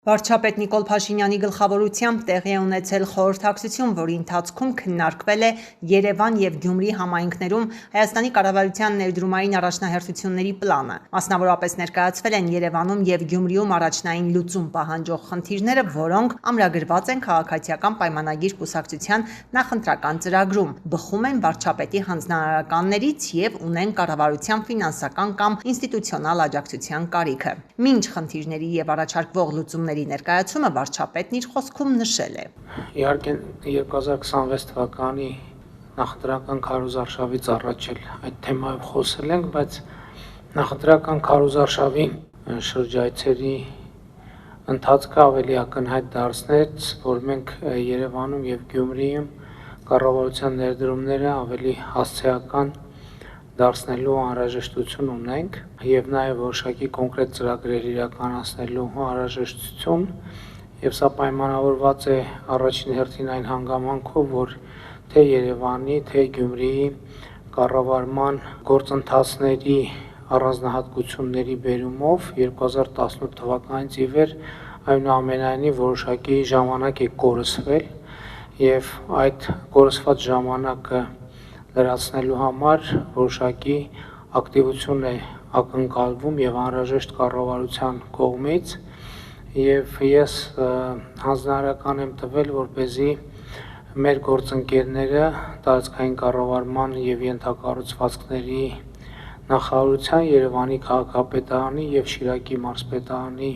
Վարչապետ Նիկոլ Փաշինյանի գլխավորությամբ տեղի է ունեցել խորհրդակցություն, որի ընթացքում քննարկվել է Երևան և Գյումրի համայնքներում Հայաստանի կառավարության ներդրումային առաջնահերթությունների պլանը։ Մասնավորապես ներկայացվել են Երևանում և Գյումրիում առաջնային լուծում պահանջող խնդիրները, որոնք ամրագրված են քաղաքացիական պայմանագիր կուսակցության նախընտրական ծրագրում, բխում են վարչապետի հանձնարարականներից և ունեն կառավարության ֆինանսական կամ ինստիտուցիոնալ աջակցության կարիքը։ Մինչ խնդիրների և առաջարկվող լուծումների ներկայացումը վարչապետն իր խոսքում նշել է. Իհարկե 2026 թվականի նախընտրական քարոզարշավից առաջ էլ այդ թեմայով խոսել ենք, բայց նախընտրական քարոզարշավի շրջայցերի ընթացքը ավելի ակնհայտ դարձնեց, որ մենք Երևանում և Գյումրիում կառավարության ներդրումները ավելի հասցեական դարձնելու անհրաժեշտություն ունենք և նաև որոշակի կոնկրետ ծրագրեր իրականացնելու անհրաժեշտություն, և սա պայմանավորված է առաջին հերթին այն հանգամանքով, որ թե Երևանի, թե Գյումրիի կառավարման գործընթացների առանձնահատկությունների բերումով 2018 թվականից ի վեր այնուամենայնիվ որոշակի ժամանակ է կորսվել և այդ կորսված ժամանակը լրացնելու համար որոշակի ակտիվություն է ակնկալվում և անհրաժեշտ կառավարության կողմից, և ես հանձնարարական եմ տվել, որպեսզի մեր գործընկերները տարածքային կառավարման և ենթակառուցվածքների նախարարության, Երևանի քաղաքապետարանի և Շիրակի մարզպետարանի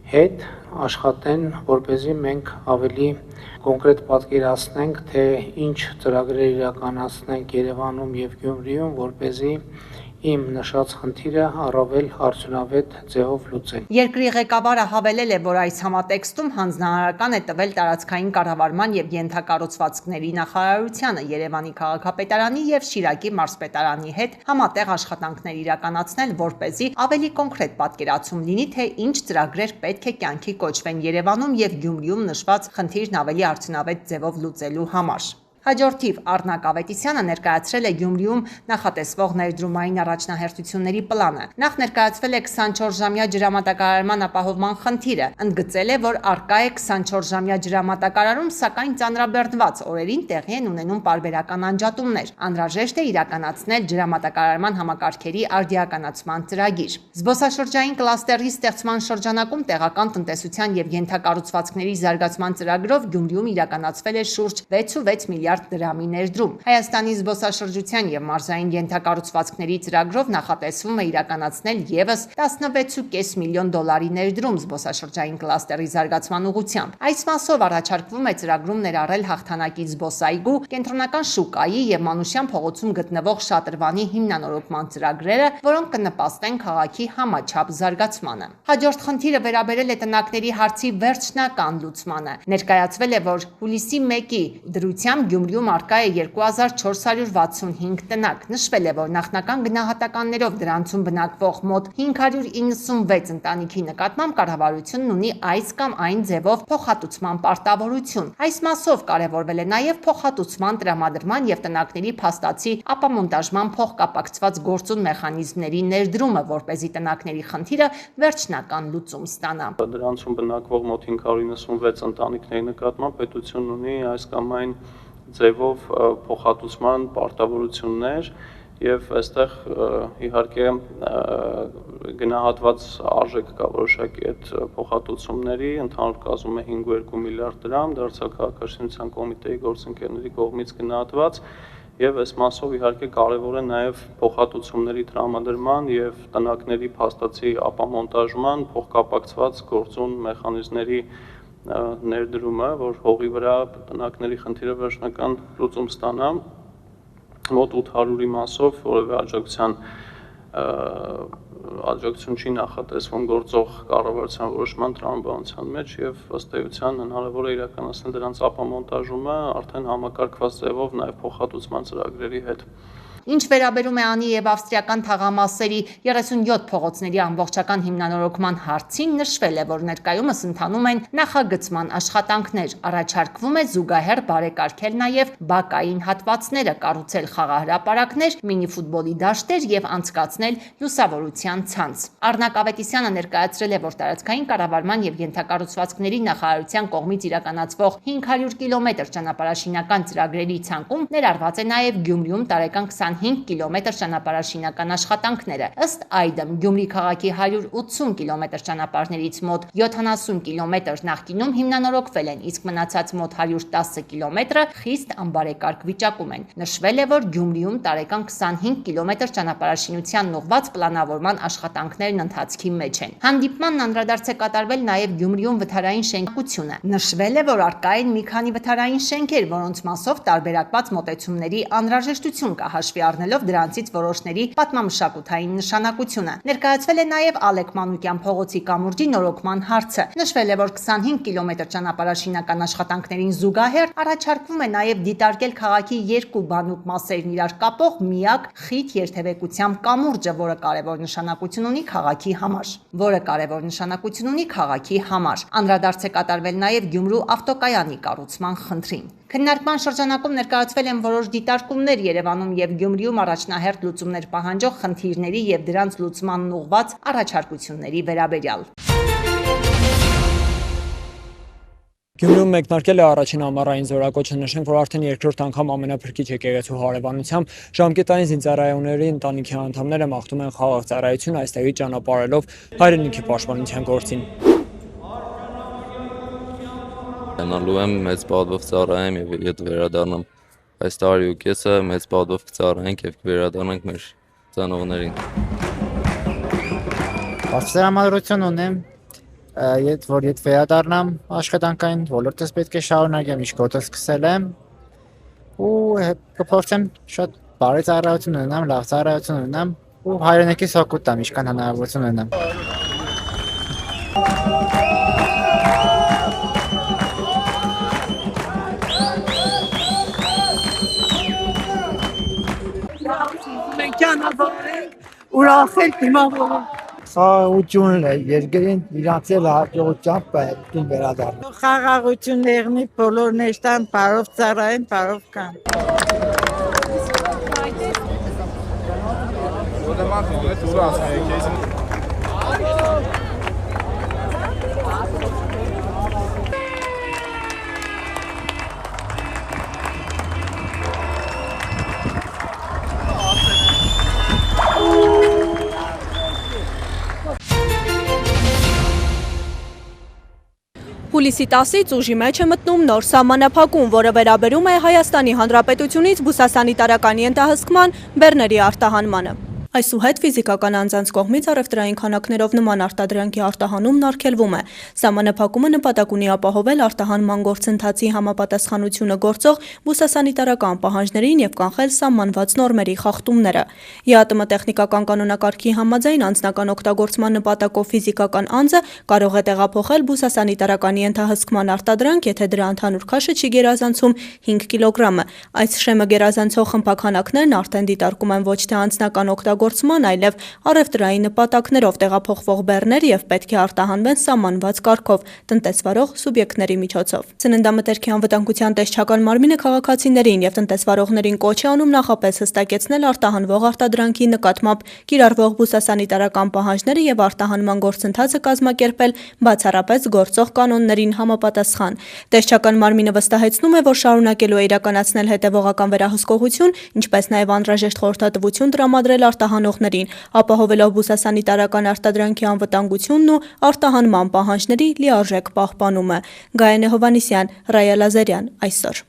հետ աշխատեն, որպեսզի մենք ավելի կոնկրետ պատկերացնենք, թե ինչ ծրագրեր իրականացնենք Երևանում և Գյումրիում, որպեսզի իմ նշած խնդիրը առավել արդյունավետ ձևով լուծենք։ Երկրի ղեկավարը հավելել է, որ այս համատեքստում հանձնարարական է տվել տարածքային կառավարման և ենթակառուցվածքների նախարարությանը, Երևանի քաղաքապետարանի և Շիրակի մարզպետարանի հետ համատեղ աշխատանքներ իրականացնել, որպեսզի ավելի կոնկրետ պատկերացում լինի, թե ինչ ծրագրեր պետք է կյանքի կոչվեն Երևանում և Գյումրիում նշված խնդիրն ավելի արդյունավետ ձևով լուծելու համար։ Հաջորդիվ Առնակ Ավետիսյանը ներկայացրել է Գյումրիում նախատեսվող ներդրումային առաջնահերթությունների պլանը։ Նախ ներկայացվել է 24-ժամյա ջրամատակարարման ապահովման խնդիրը, ընդգծել է, որ առկա է 24-ժամյա ջրամատակարարում, սակայն ծանրաբեռնված օրերին տեղի են ունենում պարբերական անջատումներ։ Անհրաժեշտ է իրականացնել ջրամատակարարման համակարգերի արդիականացման ծրագիր։ Զբոսաշրջային կլաստերի ստեղծման շրջանակում տեղական տնտեսության և ենթակառուցվածքների զարգացման ծրագրով Գյումրիում իրականացվել է շուրջ 6.6 միլիարդ դրամի ներդրում։ Հայաստանի զբոսաշրջության և մարզային ենթակառուցվածքների ծրագրով նախատեսվում է իրականացնել ևս 16.5 միլիոն դոլարի ներդրում զբոսաշրջային կլաստերի զարգացման ուղղությամբ։ Այս մասով առաջարկվում է ծրագրում ներառել հաղթանակի զբոսայգու, կենտրոնական շուկայի և Մանուշյան փողոցում գտնվող շատրվանի հիմնանորոգման ծրագրերը, որոնք կնպաստեն քաղաքի համաչափ զարգացմանը։ Հաջորդ խնդիրը վերաբերել է տնակների հարցի վերջնական լուծմանը։ Ներկայացվել է, որ հուլիսի 1-ի դրությամբ Գյումրիում առկա է 2465 տնակ։ Նշվել է, որ նախնական գնահատականներով դրանցում բնակվող մոտ 596 ընտանիքի նկատմամբ կառավարությունն ունի այս կամ այն ձևով փոխհատուցման պարտավորություն։ Այս մասով կարևորվել է նաև փոխհատուցման տրամադրման և տնակների փաստացի ապամոնտաժման փոխկապակցված գործուն մեխանիզմների ներդրումը, որպեսզի տնակների խնդիրը վերջնական լուծում ստանա։ Դրանցում բնակվող մոտ 596 ընտանիքների նկատմամբ պետությունն ունի այս կամ այն ձևով փոխհատուցման պարտավորություններ, և այստեղ իհարկե գնահատված արժեք կա որոշակի այդ փոխհատուցումների, ընդհանուր կազմում է 5.2 միլիարդ դրամ, դարձյալ քաղաքաշինության կոմիտեի գործընկերների կողմից գնահատված, և այս մասով իհարկե կարևոր է նաև փոխհատուցումների տրամադրման և տնակների փաստացի ապամոնտաժման փոխկապակցված գործուն մեխանիզմների ներդրումը, որ հողի վրա տնակների խնդիրը վերջնական լուծում ստանա։ Մոտ 800-ի մասով որևէ աջակցություն չի նախատեսվում գործող կառավարության որոշման տրամաբանության մեջ, և ըստ էության հնարավոր է իրականացնել դրանց ապամոնտաժումը արդեն համակարգված ձևով նաև փոխհատուցման ծրագրերի հետ։ Ինչ վերաբերում է Անի եւ ավստրիական թաղամասերի 37 փողոցների ամբողջական հիմնանորոգման հարցին, նշվել է, որ ներկայումս ընթանում են նախագծման աշխատանքներ, առաջարկվում է զուգահեռ բարեկարգել նաեւ բակային հատվածները, կառուցել խաղահրապարակներ, մինիֆուտբոլի դաշտեր եւ անցկացնել լուսավորության ցանց։ Առնակ Ավետիսյանը ներկայացրել է, որ տարածքային կառավարման եւ ենթակառուցվածքների նախարարության կողմից իրականացվող 500 կիլոմետր ճանապարհաշինական ծրագրերի ցանկում ներառված է նաեւ Գյումրիում տարեկան 25 կիլոմետր ճանապարհաշինական աշխատանքները։ Ըստ այդմ Գյումրի քաղաքի 180 կիլոմետր ճանապարհներից մոտ 70 կիլոմետր նախկինում հիմնանորոգվել են, իսկ մնացած մոտ 110 կիլոմետրը խիստ անբարեկարգ վիճակում են։ Նշվել է, որ Գյումրիում տարեկան 25 կիլոմետր ճանապարհաշինության ուղղված պլանավորման աշխատանքներն ընթացքի մեջ են։ Հանդիպմանն անդրադարձ է կատարվել նաև Գյումրիում վթարային շենքությունը։ Նշվել է, որ առկա են մի քանի վթարային շենքեր, որոնց մասով տարբերակված մոտեցումների անհրաժեշտություն կա, հաշվի առնելով դրանցից որոշների պատմամշակութային նշանակությունը։ Ներկայացվել է նաև Ալեք Մանուկյան փողոցի կամուրջի նորոգման հարցը։ Նշվել է, որ 25 կիլոմետր ճանապարհաշինական աշխատանքներին զուգահեռ առաջարկվում է նաև դիտարկել քաղաքի երկու բանուկ մասերն իրար կապող միակ խիտ երթևեկությամբ կամուրջը, որը կարևոր նշանակություն ունի քաղաքի համար։ Անդրադարձ է կատարվել նաև Գյումրու ավտոկայանի կառուցման խնդրին։ Քննարկման շրջանակում ներկայացվել են որոշ դիտարկումներ Երևանում եւ Գյումրիում առաջնահերթ լուծումներ պահանջող խնդիրների եւ դրանց լուծմանն ուղղված առաջարկությունների վերաբերյալ։ Գյումրիում մեկնարկել է առաջին ամառային զորակոչը, նշենք, որ արդեն երկրորդ անգամ ամենափրկիչ եկեղեցու հարևանությամբ ժամկետային զինծառայողների ընտանիքի անդամները մաղթում են խաղաղ ծառայություն այստեղից ճանապարհելով հայրենիքի պաշտպանության գործին։ Անալու եմ մեծ բադով ծառայեմ եւ ետ վերադառնամ այս տարի ու կեսը մեծ բադով ծառայենք եւ վերադառնանք մեր ծանողներին։ Բարձրամարություն ունեմ, որ ետ վերադառնամ աշխատանքային ոլորտս պետք է շարունակեմ, ինչ գործը սկսել եմ ու կփորձեմ շատ բարի ծառայություն ունենամ, լավ ծառայություն ունենամ ու հայրենիքիս օգուտ տամ, ինչքան հնարավորություն ունենամ։ Ուրախել դիմավորել Խաղաղություն է, երկրին իրանց էլ հաջողությամբ պետք է վերադառնալ։ խաղաղություն եղնի, բոլորն էստան բարով ծառայեն, բարով կան։ Հուլիսի 10-ից ուժի մեջ է մտնում նոր սահմանափակում, որը վերաբերում է Հայաստանի Հանրապետությունից բուսասանիտարական ենթահսկման բեռների արտահանմանը։ Այսուհետ ֆիզիկական անձանց կողմից առևտրային քանակներով նման արտադրանքի արտահանումն արգելվում է։ Սահմանափակումը նպատակ ունի ապահովել արտահանման գործընթացի համապատասխանությունը գործող բուսասանիտարական պահանջներին եւ կանխել սահմանված նորմերի խախտումները։ ԵԱՏՄ տեխնիկական կանոնակարգի համաձայն անձնական օգտագործման նպատակով ֆիզիկական անձը կարող է տեղափոխել բուսասանիտարական ենթահսկման արտադրանք, եթե դրա ընդհանուր քաշը չի գերազանցում 5 կիլոգրամը։ Այս շեմը գերազանցող խմբականքներն արդեն դիտարկում են ոչ թե անձնական օգտագործման, այլև առևտրային նպատակներով տեղափոխվող բեռներ եւ պետք է արտահանվեն սահմանված կարգով տնտեսվարող սուբյեկտների միջոցով։ Ծննդամթերքի անվտանգության տեսչական մարմինը քաղաքացիներին եւ տնտեսվարողներին կոչ է անում նախապես հստակեցնել արտահանվող արտադրանքի նկատմամբ կիրառվող բուսասանիտարական պահանջները եւ արտահանման գործընթացը կազմակերպել բացառապես գործող կանոններին համապատասխան։ Տեսչական մարմինը վստահեցնում է, որ շարունակելու է իրականացնել հետևողական վերահսկողություն, ինչպես նաեւ անհրաժեշտ խորհրդատվություն տրամադրել արտահանողներին, ապահովելով բուսասանիտարական արտադրանքի անվտանգությունն ու արտահանման պահանջների լիարժեք պահպանումը։ Գայանե Հովանիսյան, Ռայա Լազարյան, այսօր։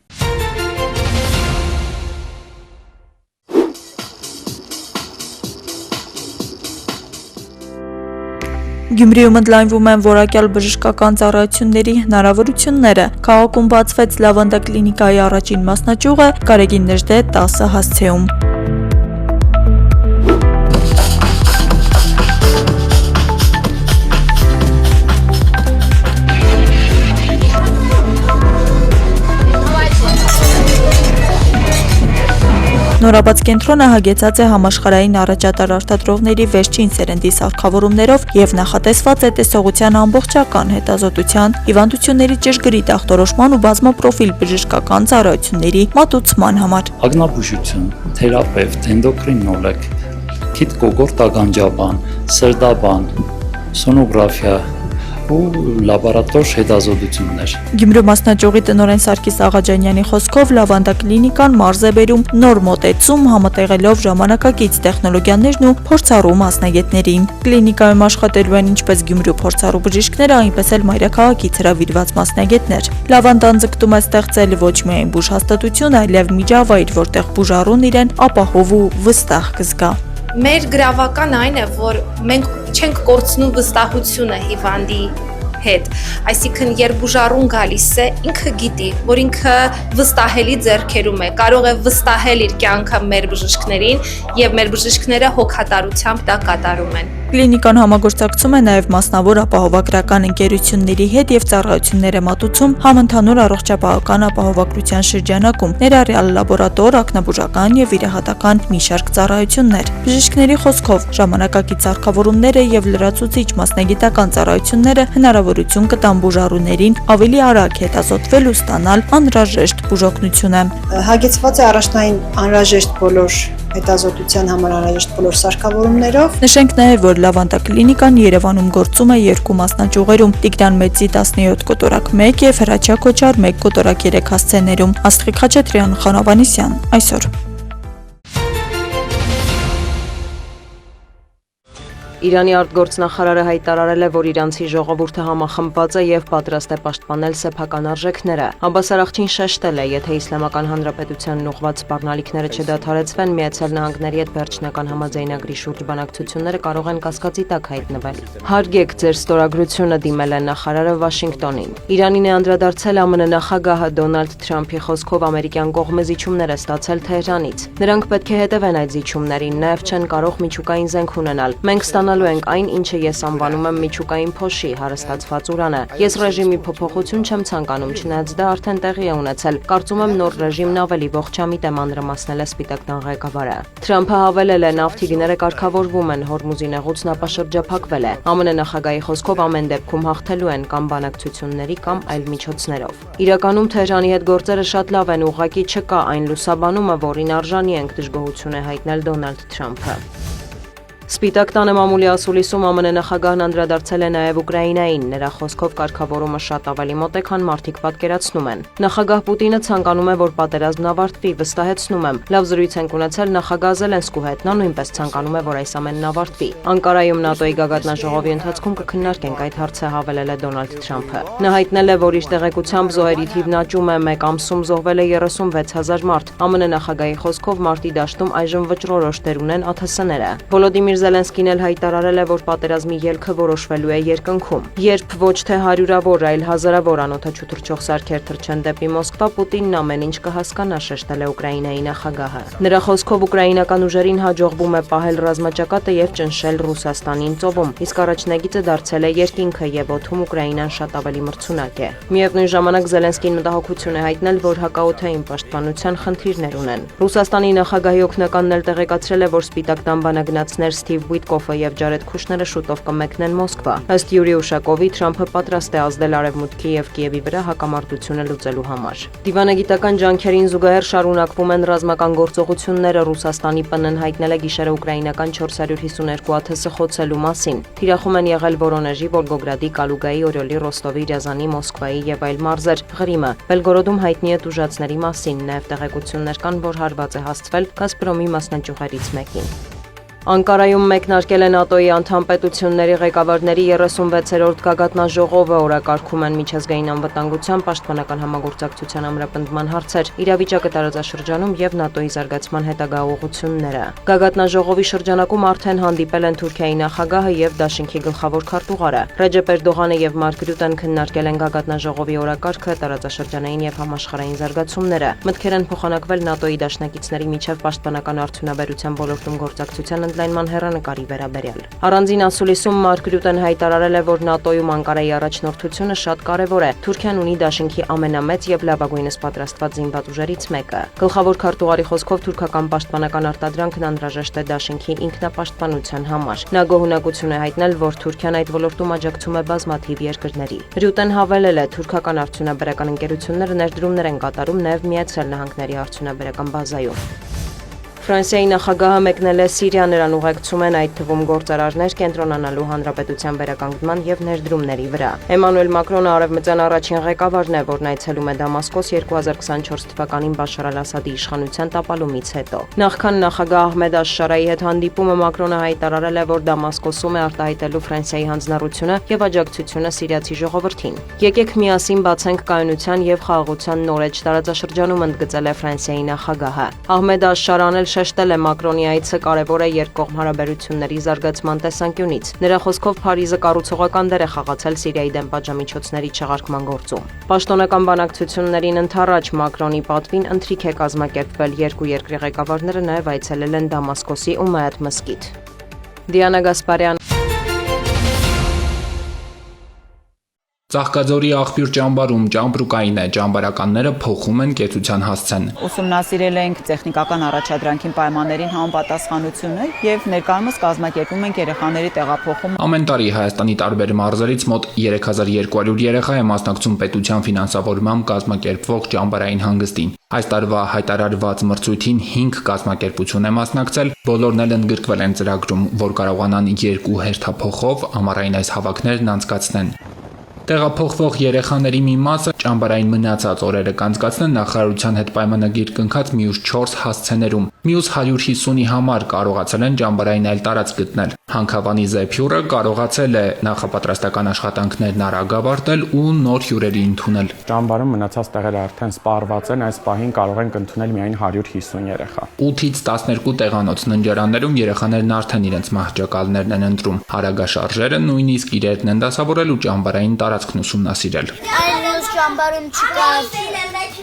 Գյումրիում ընդլայնվում են որակյալ բժշկական ծառայությունների հնարավորությունները։ Քաղաքում բացվեց Լավանդա կլինիկայի առաջին մասնաճյուղը Գարեգին Նժդե 10 հասցեում։ Նորաբաց կենտրոնը հագեցած է համաշխարհային առաջատար արտադրողների վերջին սերնդի սարքավորումներով եւ նախատեսված է տեսողության ամբողջական հետազոտության, հիվանդությունների ճշգրիտ ախտորոշման ու բազմապրոֆիլ բժշկական ծառայությունների մատուցման համար։ Ագնաբուժություն, թերապևտ, էնդոկրինոլոգ, քիթ-կոկորտ ականջաբան, սրտաբան, սոնոգրաֆիա ու լաբորատոր հետազոտություններ։ Գյումրու մասնաճյուղի տնօրեն Սարգիս Աղաջանյանի խոսքով Լավանդա կլինիկան մարզ է բերում նոր մոտեցում համատեղելով ժամանակակից տեխնոլոգիաներն ու փորձառու մասնագետներին։ Կլինիկայում աշխատելու են ինչպես Գյումրու փորձառու բժիշկները, այնպես էլ մայրաքաղաքից հրավիրված մասնագետներ։ Լավանդան ձգտում է ստեղծել ոչ միայն բուժհաստատություն, այլև միջավայր, որտեղ բուժառուն իրեն ապահով ու վստահ կզգա։ Մեր գրավական այն է, որ մենք չենք կորցնում վստահությունը հիվանդի հետ, այսինքն երբ բուժառուն գալիս է, ինքը գիտի, որ ինքը վստահելի ձեռքերում է, կարող է վստահել իր կյանքը մեր բժիշկներին եւ մեր բժիշկները հոգատարությամբ դա կատարում են։ Կլինիկան համագործակցում է նաև մասնավոր ապահովագրական ընկերությունների հետ եւ ծառայություններ է մատուցում համընդհանուր առողջապահական ապահովագրության շրջանակում, ներառյալ լաբորատոր, ակնաբուժական եւ վիրահատական մի շարք ծառայություններ։ Բժիշկների խոսքով ժամանակակից սարքավորումները եւ լրացուցիչ մասնագիտական ծառայությունները հնարավորություն կտան բուժառուներին ավելի արագ հետազոտվել ու ստանալ անհրաժեշտ բուժօգնությունը։ Հագեցված է առաջնային անհրաժեշտ բոլոր հետազոտության համար անհրաժեշտ բոլոր սարքավորումներով։ Նշենք նաև, որ Լավանդա կլինիկան Երևանում գործում է 2 մասնաճյուղերում՝ Տիգրան Մեծի 17 կոտորակ 1 եւ Հրաչյա Քոչար 1 կոտորակ 3 հասցեներում։ Աստղիկ Խաչատրյան, Խանավանիսյան, այսօր։ Իրանի արտգործնախարարը հայտարարել է, որ իրանցի ժողովուրդը համախմբված է եւ պատրաստ է պաշտպանել սեփական արժեքները։ Աբբաս Արաղչին շեշտել է, եթե Իսլամական Հանրապետությանն ուղղված սպառնալիքները չդադարեցվեն, Միացյալ Նահանգների հետ վերջնական համաձայնագրի շուրջ բանակցությունները կարող են կասկածի տակ հայտնվել։ Հարգեք ձեր ստորագրությունը, դիմել է նախարարը Վաշինգտոնին։ Իրանին է անդրադարձել ԱՄՆ նախագահը Դոնալդ Թրամփի խոսքով ամերիկյան կողմը զիջումներ է ստացել Թեհրանից։ Նրանք պետք է հետևեն այդ զիջումներին, նաեւ չեն կարող միջուկային զենք ունենալ։ Մենք ստանալու ենք այն, ինչը ես անվանում եմ միջուկային փոշի, հարստացված ուրանը։ Ես ռեժիմի փոփոխություն չեմ ցանկանում, չնայած դա արդեն տեղի է ունեցել։ Կարծում եմ նոր ռեժիմն ավելի ողջամիտ է մանրամասնել է Սպիտակ տան ղեկավարը։ Թրամփը հավելել է, նավթի գները կարգավորվում են, Հորմուզի նեղուցն ապաշրջափակվել է։ ԱՄՆ նախագահի խոսքով ամեն դեպքում հաղթելու են կամ բանակցությունների կամ այլ միջոցներով։ Իրականում Թեհրանի հետ գործերը շատ լավ են, ուղղակի չկա այն լուսաբանումը, որին արժանի ենք, դժգոհություն է հայտնել Դոնալդ Թրամփը։ Սպիտակ տանը մամուլի ասուլիսում ԱՄՆ նախագահն անդրադարձել է նաև Ուկրաինային, նրա խոսքով կարգավորումը շատ ավելի մոտ է, քան մարդիկ պատկերացնում են։ Նախագահ Պուտինը ցանկանում է, որ պատերազմն ավարտվի, վստահեցնում եմ։ Լավ զրույց ենք ունեցել նախագահ Զելենսկու հետ, նա նույնպես ցանկանում է, որ այս ամենն ավարտվի։ Անկարայում ՆԱՏՕ-ի գագաթնաժողովի ընթացքում կքննարկենք այդ հարցը, հավելել է Դոնալդ Թրամփը։ Նա հայտնել է, որ իր տեղեկությամբ զոհերի թիվն աճում է, մեկ ամսում զոհվել է 36000 մարդ։ ԱՄՆ նախագահի խոսքով մարտի դաշտում այժմ վճռորոշ դեր ունեն ԱԹՍ-ները։ Վոլոդիմիր Զելենսկին էլ հայտարարել է, որ պատերազմի ելքը որոշվելու է երկնքում։ Երբ ոչ թե հարյուրավոր, այլ հազարավոր անօդաչու թռչող սարքեր թռչեն դեպի Մոսկվա, Պուտինն ամեն ինչ կհասկանա, շեշտել է Ուկրաինայի նախագահը։ Նրա խոսքով ուկրաինական ուժերին հաջողվում է պահել ռազմաճակատը եւ ճնշել Ռուսաստանին ծովում, իսկ առաջնագիծը դարձել է երկինքը եւ օդում Ուկրաինան շատ ավելի մրցունակ է։ Միևնույն ժամանակ Զելենսկին մտահոգություն է հայտնել, որ հակաօդային պաշտպանության խնդիրներ ունեն։ Ռուսաստանի նախագահի օգնականն էլ տեղեկացրել է, որ Սպիտակ տան բանագնացներ Սթիվ Ուիտկոֆը եւ Ջարեդ Քուշները շուտով կմեկնեն Մոսկվա։ Ըստ Յուրի Ուշակովի, Թրամփը պատրաստ է ազդել Արևմուտքի եւ Կիևի վրա հակամարտությունը լուծելու համար։ Դիվանագիտական ջանքերին զուգահեռ շարունակվում են ռազմական գործողությունները։ Ռուսաստանի ՊՆ-ն հայտնել է գիշերը ուկրաինական 452 ԱԹՍ խոցելու մասին։ Թիրախում են եղել Վորոնեժի, Վոլգոգրադի, Կալուգայի, Օրյոլի, Ռոստովի, Ռյազանի, Մոսկվայի եւ այլ մարզեր։ Ղրիմը, Բելգորոդում հայտնի է տուժածների մասին, նաեւ տեղեկություններ կան, որ հարված է հասցվել Գազպրոմի մասնաճյուղերից մեկին։ Անկարայում մեկնարկել է ՆԱՏՕ-ի անդամ պետությունների ղեկավարների 36-րդ գագաթնաժողովը, օրակարգում են միջազգային անվտանգության, պաշտպանական համագործակցության ամրապնդման հարցեր, իրավիճակը տարածաշրջանում եւ ՆԱՏՕ-ի զարգացման հետագա ուղղությունները։ Գագաթնաժողովի շրջանակում արդեն հանդիպել են Թուրքիայի նախագահը եւ Դաշինքի գլխավոր քարտուղարը։ Ռեջեփ Էրդողանը եւ Մարկ Ռյուտեն քննարկել են գագաթնաժողովի օրակարգը, տարածաշրջանային եւ համաշխարհային զարգացումները։ Մտքեր են փոխանակվել ՆԱՏՕ-ի դաշնակիցների միջև պաշտպանական արդյունաբերության ոլորտում գործակցության ընդլայնման հեռանկարի վերաբերյալ։ Առանձին ասուլիսում Մարգրյուտեն հայտարարել է, որ ՆԱՏՕ-ում Անկարայի առաջնորդությունը շատ կարևոր է։ Թուրքիան ունի դաշինքի ամենամեծ եւ լավագույնս պատրաստված զինված ուժերից մեկը։ Գլխավոր քարտուղարի խոսքով թուրքական պաշտպանական արտադրանքն անհրաժեշտ է դաշինքի ինքնապաշտպանության համար։ Նա գոհունակություն է հայտնել, որ Թուրքիան այդ ոլորտում աջակցում է բազմաթիվ երկրների։ Ռյուտեն հավելել է, թուրքական արդյունաբերական ընկերությունները ներդրումներ են կատարում նաև Միացյալ Նահանգների արդյունաբերական բազայում։ Ֆրանսիայի նախագահը մեկնել է Սիրիա, նրան ուղեկցում են այդ թվում գործարարներ կենտրոնանալու հանրապետության վերականգնման եւ ներդրումների վրա։ Էմանուել Մակրոնը արևմտյան առաջին ղեկավարն է, որն այցելում է Դամասկոս 2024 թվականին Բաշար al-Ասադի իշխանության տապալումից հետո։ Նախքան նախագահ Ահմեդ Աշշարայի հետ հանդիպումը Մակրոնը հայտարարել է, որ Դամասկոսում է արտահայտելու Ֆրանսիայի հանձնառությունը եւ աջակցությունը սիրիացի ժողովրդին։ Եկեք միասին բացենք կայունության եւ խաղաղության նորեջ տարածաշրջանում, ընդգծել է Ֆրանսիայի նախագահը։ Ահմեդ Աշշարան շեշտել է Մակրոնի այցը կարևոր է երկկողմ հարաբերությունների զարգացման տեսանկյունից։ Նրա խոսքով Փարիզը կառուցողական դեր է խաղացել Սիրիայի դեմ պատժամիջոցների չեղարկման գործում։ Պաշտոնական բանակցություններին ընդառաջ Մակրոնի պատվին ընթրիք է կազմակերպվել, երկու երկրի ղեկավարները նաև այցելել են Դամասկոսի Ումայաթ մզկիթ։ Դիանա Գասպարյան Ծաղկաձորի աղբյուր ճամբարում ճամպրուկային է, ճամբարականները փոխում են կեցության հասցեն։ Ուսումնասիրել ենք տեխնիկական առաջադրանքի պայմաններին համապատասխանությունը եւ ներկայումս կազմակերպում ենք երեխաների տեղափոխում։ Ամեն տարի Հայաստանի տարբեր մարզերից մոտ 3200 երեխա է մասնակցում պետության ֆինանսավորմամբ կազմակերպվող ճամբարային հանգստին։ Այս տարվա հայտարարված մրցույթին 5 կազմակերպություն է մասնակցել, բոլորն էլ ընդգրկվել են ծրագրում, որ կարողանան 2 հերթափոխով ամառային այս հավաքներն անցկացնեն։ Տեղափոխվող երեխաների մի մասը ճամբարային մնացած օրերը կանցկացնեն նախարարության հետ պայմանագիր կնքած մյուս 4 հասցեներում։ Մյուս 150-ի համար կարողացել են ճամբարային այլ տարածք գտնել։ Հանքավանի Զեփյուրը կարողացել է նախապատրաստական աշխատանքներն արագ ավարտել ու նոր հյուրերի ընդունել։ Ճամբարում մնացած տեղերը արդեն սպառված են, այս պահին կարող ենք ընդունել միայն 150 երեխա։ 8-ից 12 տեղանոց ննջարաններում երեխաներն արդեն իրենց մահճակալներն են ընտրում։ Հարագաշարժերը նույնիսկ իրերն են դասավորել ու ճամբարային տարածքն ուսումնասիրել։ Այն մյուս ճամբարում չկար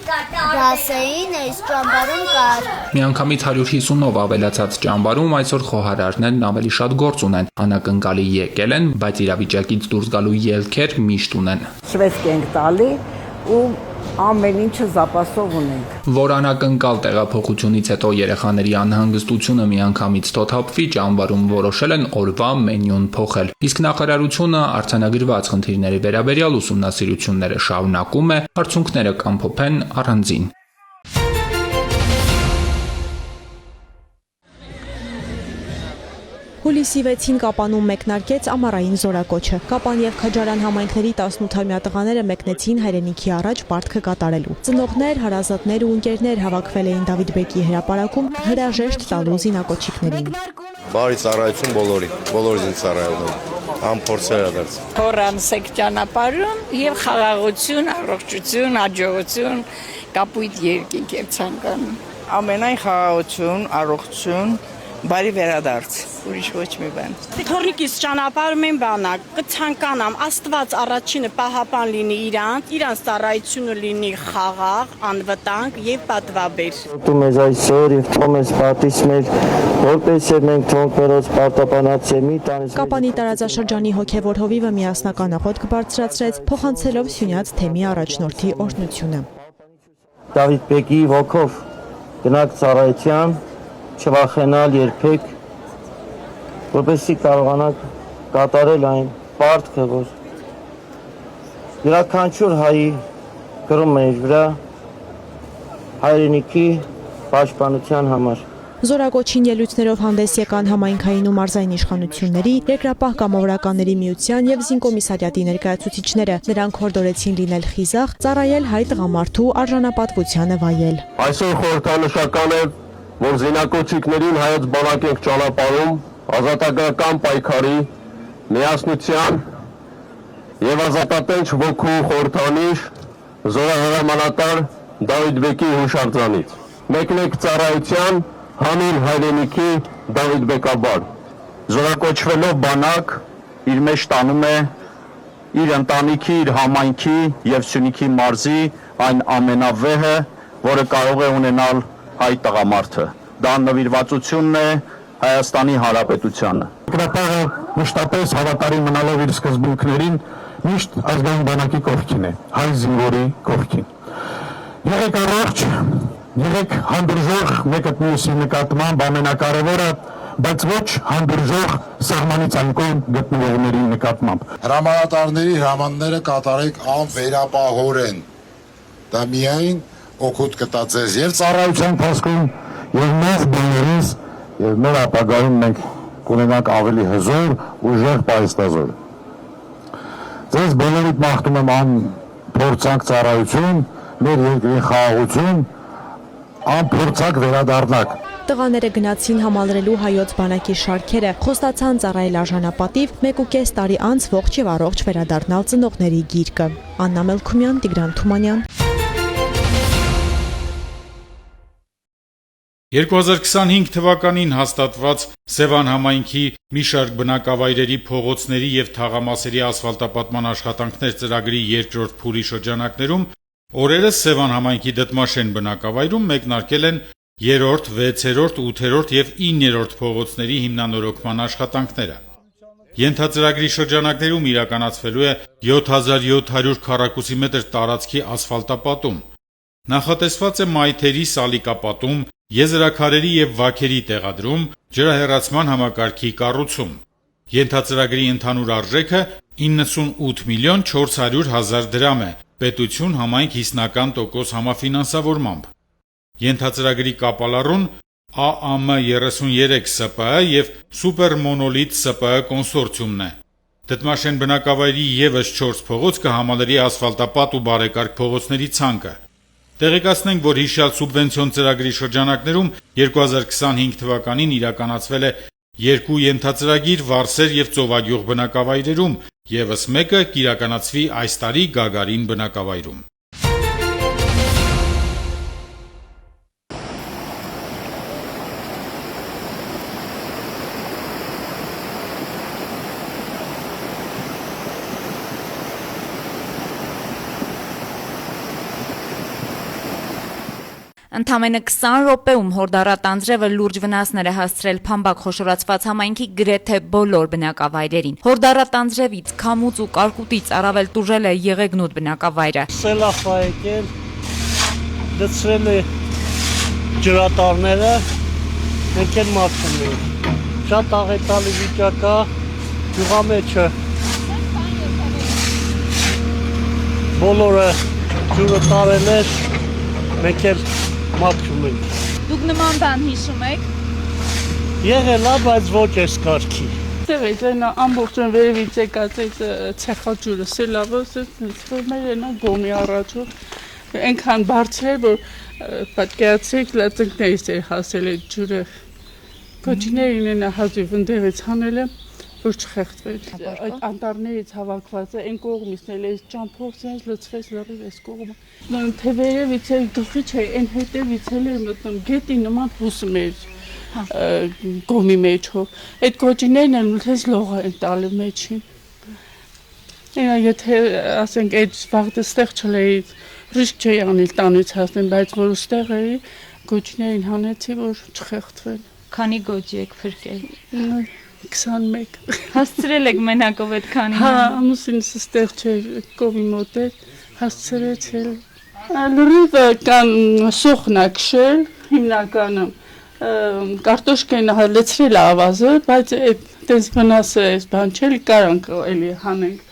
դասային, այս ճամբարում կար։ Միանգամից 150-ով ավելացած ճամբարում այսօր խոհարարներն ավելի շատ գործ ունեն։ Անակնկալի եկել են, բայց իրավիճակից դուրս գալու ելքեր միշտ ունեն։ Շվեցք ենք տալի ու ամեն ինչը զապասով ունենք։ Որ անակնկալ տեղափոխությունից հետո երեխաների անհանգստությունը միանգամից թոթափվի, ճամբարում որոշել են օրվա մենյուն փոխել։ Իսկ նախարարությունը արձանագրված խնդիրների վերաբերյալ ուսումնասիրությունները շարունակում է, արդյունքները կամփոփեն առանձին։ Հուլիսի 6-ին Կապանում մեկնարկեց ամառային զորակոչը։ Կապան եւ Քաջարան համայնքների 18-ամյա տղաները մեկնեցին հայրենիքի առաջ պարտքը կատարելու։ Ծնողներ, հարազատներ ու ընկերներ հավաքվել էին Դավիթ Բեկի հրապարակում հրաժեշտ տալու զինակոչիկներին։ Բարի ծառայություն բոլոր զինծառայողներին, անփորձեր ադարձ։ Փորանսեք ճանապարհում եւ խաղաղություն, առողջություն, հաջողություն, կապույտ երկինք եմ ցանկանում։ Ամենայն խաղաղություն, առողջություն, բարի վերադարձ, ուրիշ ոչ մի բան։ Թորնիկից ճանապարհում եմ բանակ, կցանկանամ Աստված առաջինը պահապան լինի իրանց ծառայությունը լինի խաղաղ, անվտանգ եւ պատվաբեր։ Դու մեզ այսօր եւ թող մեզ պատից մեր որպես մենք թող մերոց պարտապանած մի տանից։ Կապանի տարածաշրջանի հոգեվոր հովիվը միասնական աղոթք բարձրացրեց, փոխանցելով Սյունյաց թեմի առաջնորդի օրհնությունը։ Դավիթ Բեկի ոգով գնաք ծառայության, չվախենալ երբեք, որպեսզի կարողանաք կատարել այն պարտքը, որ յուրաքանչյուր հայի կրում է իր վրա հայրենիքի պաշտպանության համար։ Զորակոչին ելույթներով հանդես եկան համայնքային ու մարզային իշխանությունների, երկրապահ կամավորականների միության եւ զինկոմիսարիատի ներկայացուցիչները։ Նրանք հորդորեցին լինել խիզախ, ծառայել հայ տղամարդու արժանապատվությանը վայել։ Այսօր խորհրդանշական է, որ զինակոչիկներին հայոց բանակ ենք ճանապարհում ազատագրական պայքարի, միասնության եւ ազատատենչ ոգու խորհրդանիշ զորահրամանատար Դավիթ Բեկի հուշարձանից։ Մեկնեք ծառայության հանուն հայրենիքի Դավիթ Բեկաբար։ Զորակոչվելով բանակ իր մեջ տանում է իր ընտանիքի, իր համայնքի եւ Սյունիքի մարզի այն ամենավեհը, որը կարող է ունենալ հայ տղամարդը։ Դա նվիրվածությունն է Հայաստանի Հանրապետությանը։ Գրապահը մշտապես հավատարիմ մնալով իր սկզբունքներին միշտ ազգային բանակի կողքին է, հայ զինվորի կողքին։ Եղեք առողջ, եղեք հանդուրժող մեկը մյուսի նկատմամբ ամենակարևորը, բայց ոչ հանդուրժող սահմանից անկողն գտնվողների նկատմամբ։ Հրամանատարների հրամանները կատարեք անվերապահորեն։ Դա միայն օգուտ կտա ձեզ եւ ծառայության ընթացքում եւ մեզ բաներից եւ մեր ապագայում մենք կունենանք ավելի հզոր, ուժեղ պայստազոր։ Ձեզ բոլորիդ մաղթում եմ անփորձանք ծառայություն, մեր երկրի խաղաղություն, անփորձանք վերադառնանք։ Տղաները գնացին համալրելու հայոց բանակի շարքերը, խոստացան ծառայել արժանապատիվ 1.5 տարի անց ողջ եւ առողջ վերադառնալ ծնողների գիրկը։ Աննա Մելքումյան, Տիգրան Թումանյան։ 2025 թվականին հաստատված Սևան համայնքի մի շարք բնակավայրերի փողոցների եւ թաղամասերի ասֆալտապատման աշխատանքներ ծրագրի երկրորդ փուլի շրջանակներում օրերս Սևան համայնքի Դդմաշեն բնակավայրում մեկնարկել են 3-րդ, 6-րդ, 8-րդ եւ 9-րդ փողոցների հիմնանորոգման աշխատանքները։ Ենթածրագրի շրջանակներում իրականացվելու է 7700 քառակուսի մետր տարածքի ասֆալտապատում։ Նախատեսված է մայթերի սալիկապատում, եզրաքարերի եւ վաքերի տեղադրում, ջրահեռացման համակարգի կառուցում։ Ենթածրագրի ընդհանուր արժեքը 98 միլիոն 400 հազար դրամ է, պետություն համայնք 50% համաֆինանսավորմամբ։ Ենթածրագրի կապալառուն ԱԱՄ33 ՍՊԸ եւ Սուպերմոնոլիթ ՍՊԸ կոնսորցիումն է։ Դդմաշեն բնակավայրի եւս 4 փողոց կհամալրի ասֆալտապատ ու բարեկարգ փողոցների ցանկը։ Տեղեկացնենք, որ հիշյալ սուբվենցիոն ծրագրի շրջանակներում 2025 թվականին իրականացվել է 2 ենթածրագիր Վարսեր եւ Ծովագյուղ բնակավայրերում, եւս մեկը կիրականացվի այս տարի Գագարին բնակավայրում։ Ընդամենը 20 րոպեում հորդառատ անձրևը լուրջ վնասներ է հասցրել Փամբակ խոշորացված համայնքի գրեթե բոլոր բնակավայրերին։ Հորդառատ անձրևից, քամուց ու կարկուտից առավել տուժել է Եղեգնուտ բնակավայրը։ Սելախ է եկել, դցրել է ջրատարները, մենք էլ մաքրում ենք։ Շատ աղետալի վիճակ է, գյուղամեջը բոլորը ջուրը տարել էր, մենք էլ մաքրում ենք։ Դուք նման բան հիշում եք։ Եղել է, բայց ոչ այս կարգի։ Դերից այն ամբողջն վերևից եկած այդ ցեխաջուրը, սելավը, մեր այնա գոմի առաջով այնքան բարձր էր, որ պատկերացրեք լացնքներից էր հասել այդ ջուրը։ Կոչիներին այնա հազիվ ընդեղից հանել եմ, որ չխեղդվեր։ Այդ անտառներից հավաքված է, այն կողմից էլ այս ճամփով sense լցվեց լրիվ այս կողմը։ Թե վերևից էլ գլխի չէ, այն հետևից էլ էր մտնում գետի նման հոսում էր գոմի մեջով։ Այդ կոչիներն են ուլտես լողը են տալու մեջին։ Այնա եթե ասենք այդ վաղտը ստեղ չլեի, ռիսկ չէի անել տանից հասնեմ, բայց որ ուստեղ էի, կոչիներին հանեցի, որ չխեղդվեն։ Քանի գոճի եք փրկել։ 21։ Հասցրել եք մենակով այդքանի։ Հա, ամուսինս ստեղ չէր, կովի մոտ էր, հասցրեցել։ Լրիվ կան սոխնակշել, հիմնականում կարտոշկեն լեցրել ավազը, բայց այդպես վնասը այս բան չէ, կարանք էլի հանենք։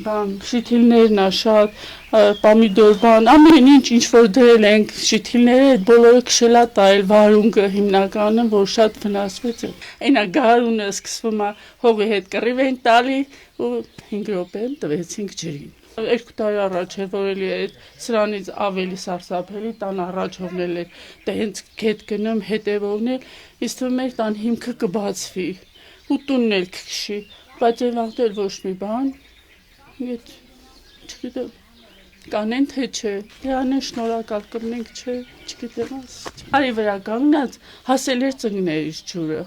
Բան շիթիլներն է շատ, պամիդոր բան, ամեն ինչ որ դրել ենք շիթիլները, այդ բոլորը քշելա տայել վարունգը հիմնականը, որ շատ վնասվեց։ Այնա գարունը սկսվում է հողի հետ կռիվ են տալի ու 5 րոպե տվեցինք ջրին։ 2 տարի առաջ էր, որ էլի այդ սրանից ավելի սարսափելի տան առաջովնել էր, դե հենց գետ գնում հետևողն էր, իսկ թվում էր տան հիմքը կբացվի, ու տունն էլ կքշի, բայց այն վաղտել ոչ մի բան, չգիտեմ, կանեն թե չէ, դրանեն շնորհակալ կմնենք չէ, չգիտեմ աս։ Արի վրա կանգնած հասել էր ծնգներից ջուրը։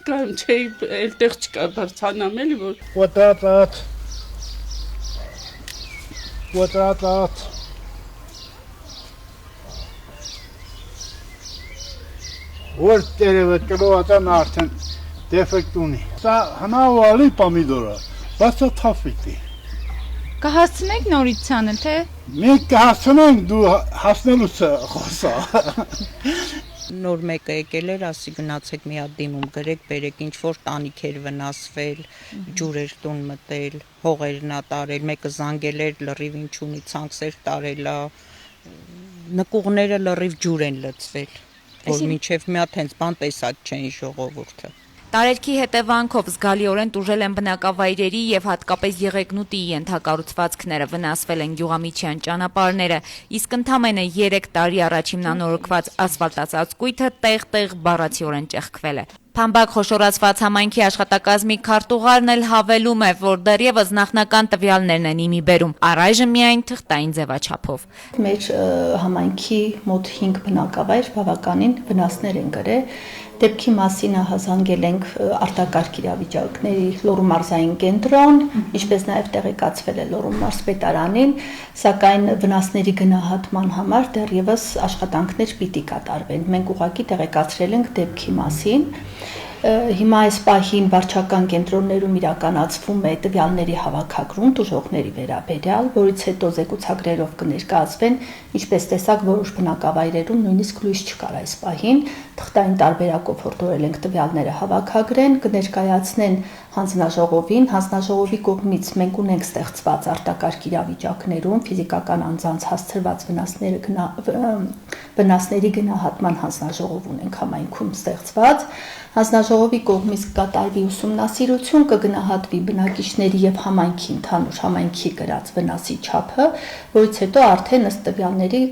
Կամ չէի, այլտեղ չկա բարձանամ էլի, որ որ տերևը կլողացան արդեն դեֆեկտ ունի։ Սա հնավալի պամիդոր է, բայց սա թափիտ է։ Կհասցնենք նորից ցանել, թե։ Մենք կհասցնենք, դու հասնելուց խոսա։ Նոր մեկը եկել էր, ասի գնացեք մի հատ դիմում գրեք, բերեք ինչ որ տանիք էր վնասվել, ջուր էր տուն մտել, հողերն ա տարել, մեկը զանգել էր լրիվ ինչ ունի, ցանքսեր տարել ա, նկուղները լրիվ ջուր են լցվել, որ մինչև մի հատ հենց բան տեսած չէին ժողովուրդը։ Տարերքի հետևանքով զգալիորեն տուժել են բնակավայրերի եւ հատկապես եղեգնուտի ենթակառուցվածքները, վնասվել են գյուղամիջյան ճանապարհները, իսկ ընդամենը 3 տարի առաջ հիմնանորոգված ասֆալտացածկույթը տեղ-տեղ բառացիորեն ճեղքվել է։ Փամբակ խոշորացված համայնքի աշխատակազմի քարտուղարն էլ հավելում է, որ դեռևս նախնական տվյալներն են իմի բերում, առայժմ միայն թղթային ձևաչափով։ Մեր համայնքի մոտ 5 բնակավայր բավականին վնասներ են կրել։ Դեպքի մասին հազանգել ենք արտակարգ իրավիճակների Լոռու մարզային կենտրոն, ինչպես նաև տեղեկացվել է Լոռու մարզպետարանին, սակայն վնասների գնահատման համար դեռևս աշխատանքներ պիտի կատարվեն։ Մենք ուղղակի տեղեկացրել ենք դեպքի մասին։ Հիմա այս պահին վարչական կենտրոններում իրականացվում է տվյալների հավաքագրում տուժողների վերաբերյալ, որից հետո զեկուցագրերով կներկայացվեն, ինչպես տեսակ որոշ բնակավայրերում նույնիսկ լույս չկար այս պահին, թղթային տարբերակով հորդորել ենք տվյալները հավաքագրեն, կներկայացնեն հանձնաժողովին, հանձնաժողովի կողմից մենք ունենք ստեղծված արտակարգ իրավիճակներում ֆիզիկական անձանց հասցրված վնասների գնահատման հանձնաժողով ունենք համայնքում ստեղծված, հանձնաժողովի կողմից կկատարվի ուսումնասիրություն, կգնահատվի բնակիչների եւ համայնքի ընդհանուր համայնքի կրած վնասի չափը, որից հետո արդեն ըստ տվյալների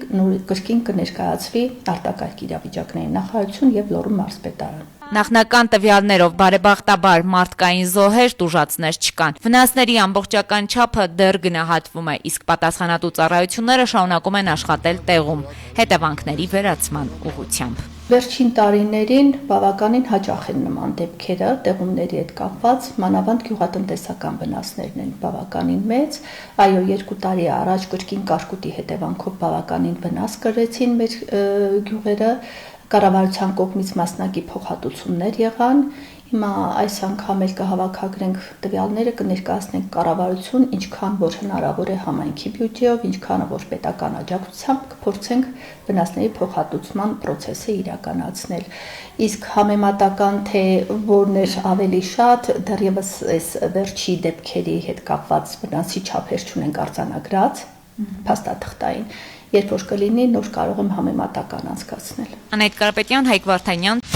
կրկին կներկայացվի արտակարգ իրավիճակների նախարարություն եւ Լոռու մարզպետարան։ Նախնական տվյալներով բարեբախտաբար մարդկային զոհեր տուժածներ չկան։ Վնասների ամբողջական չափը դեռ գնահատվում է, իսկ պատասխանատու ծառայությունները շարունակում են աշխատել տեղում, հետևանքների վերացման ուղղությամբ։ Վերջին տարիներին բավականին հաճախ են նման դեպքերը տեղումների հետ կապված, մանավանդ գյուղատնտեսական վնասներն են բավականին մեծ։ Այո, 2 տարի առաջ կրկին կարկուտի հետևանքով բավականին վնաս կրեցին մեր գյուղերը, կառավարության կողմից մասնակի փոխհատուցումներ եղան։ Հիմա այս անգամ էլ կհավաքագրենք տվյալները, կներկայացնենք կառավարություն, ինչքան որ հնարավոր է համայնքի բյուջեով, ինչքան որ պետական աջակցությամբ կփորձենք վնասների փոխհատուցման process-ը իրականացնել։ Իսկ համեմատական թե որն էր ավելի շատ, դեռևս այս վերջի դեպքերի հետ կապված վնասի չափեր չունենք արձանագրած, փաստաթղթային։ Երբ որ կլինի, նոր կարող եմ համեմատական անցկացնել։ Անետ Կարապետյան, Հայկ Վարդանյան։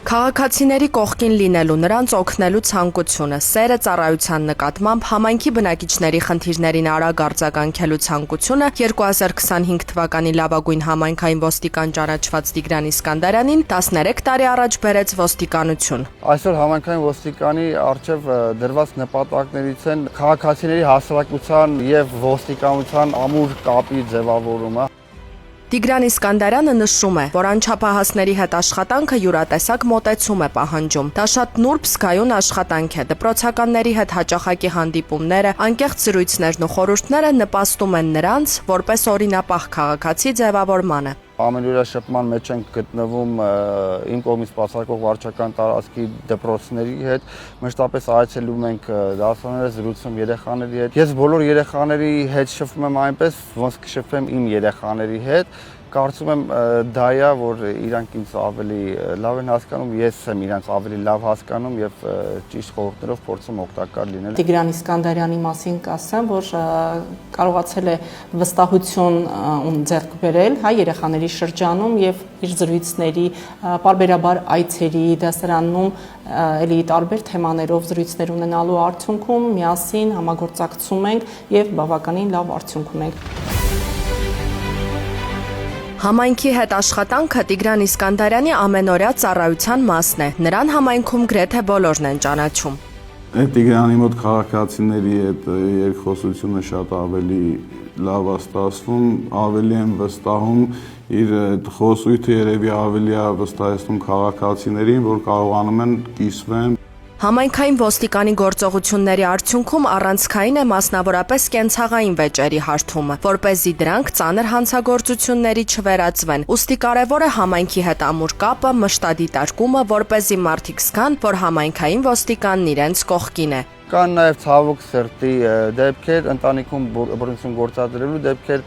Քաղաքացիների կողքին լինելու, նրանց օգնելու ցանկությունը, սերը ծառայության նկատմամբ համայնքի բնակիչների խնդիրներին արագ արձագանքելու ցանկությունը 2025 թվականի լավագույն համայնքային ոստիկան ճանաչված Տիգրան Իսկանդարյանին 13 տարի առաջ բերեց ոստիկանություն։ Այսօր համայնքային ոստիկանի առջև դրված նպատակներից են քաղաքացիների հասարակության եւ ոստիկանության ամուր կապի ձևավորումը։ Տիգրան Իսկանդարյանը նշում է, որ անչափահասների հետ աշխատանքը յուրատեսակ մոտեցում է պահանջում։ Դա շատ նուրբ զգայուն աշխատանք է։ Դպրոցականների հետ հաճախակի հանդիպումները, անկեղծ զրույցներն ու խորհուրդները նպաստում են նրանց, որպես օրինապահ քաղաքացի ձևավորմանը։ Ամենուրաշփման մեջ ենք գտնվում իմ կողմից բացարկող վարչական տարածքի դպրոցների հետ, մշտապես այցելում ենք դասարանները, զրուցում երեխաների հետ։ Ես բոլոր երեխաների հետ շփվում եմ այնպես, ոնց կշփվեմ իմ երեխաների հետ։ Կարծում եմ դա է, որ իրանք ինձ ավելի լավ են հասկանում, ես եմ իրանք ավելի լավ հասկանում եւ ճիշտ խորհուրդներով փորձում օգտակար լինել։ Տիգրան Իսկանդարյանի մասին կասեմ, որ կարողացել է վստահություն ձեռք բերել հայ երեխաների շրջանում եւ իր զրույցների պարբերաբար այցերի դասարանում էլի տարբեր թեմաներով զրույցներ ունենալու արդյունքում միասին համագործակցում ենք եւ բավականին լավ արդյունք ունենք։ Համայնքի հետ աշխատանքը Տիգրան Իսկանդարյանի ամենօրյա ծառայության մասն է։ Նրան համայնքում գրեթե բոլորն են ճանաչում։ Տիգրանի մոտ քաղաքացիների հետ երկխոսությունը շատ ավելի լավ է ստացվում, ավելի են վստահում, իր խոսույթը երևի ավելի է վստահեցնում քաղաքացիներին, որ կարողանում են կիսվեն։ Համայնքային ոստիկանի գործողությունների արդյունքում առանցքային է մասնավորապես կենցաղային վեճերի հարթումը, որպեսզի դրանք ծանր հանցագործությունների չվերածվեն։ Ուստի կարևոր է համայնքի հետ ամուր կապը, մշտադիտարկումը, որպեսզի մարդիկ զգան, որ համայնքային ոստիկանն իրենց կողքին է։ Կան նաև ցավոք սրտի դեպքեր, ընտանիքում բռնություն գործադրելու դեպքեր,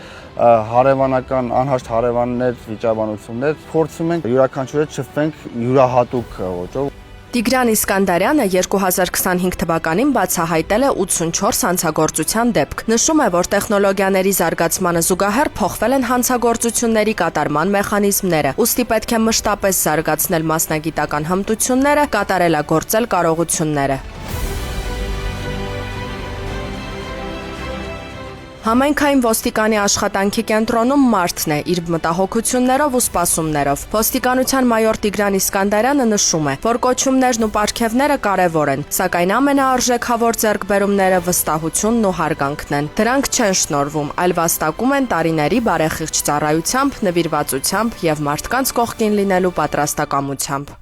հարևանական անհաշտ հարևաններ, վիճաբանություններ, փորձում ենք յուրաքանչյուրը շփվենք յուրահատուկ ոճով։ Տիգրան Իսկանդարյանը 2025 թվականին բացահայտել է 84 հանցագործության դեպք։ Նշում է, որ տեխնոլոգիաների զարգացմանը զուգահեռ փոխվել են հանցագործությունների կատարման մեխանիզմները, ուստի պետք է մշտապես զարգացնել մասնագիտական հմտությունները, կատարելագործել կարողությունները։ Համայնքային ոստիկանի աշխատանքի կենտրոնում մարդն է իր մտահոգություններով ու սպասումներով։ Ոստիկանության մայոր Տիգրան Իսկանդարյանը նշում է, որ կոչումներն ու պարգևները կարևոր են, սակայն ամենաարժեքավոր ձեռքբերումները վստահությունն ու հարգանքն են։ Դրանք չեն շնորհվում, այլ վաստակում են տարիների բարեխիղճ ծառայությամբ, նվիրվածությամբ եւ մարդկանց կողքին լինելու պատրաստակամությամբ։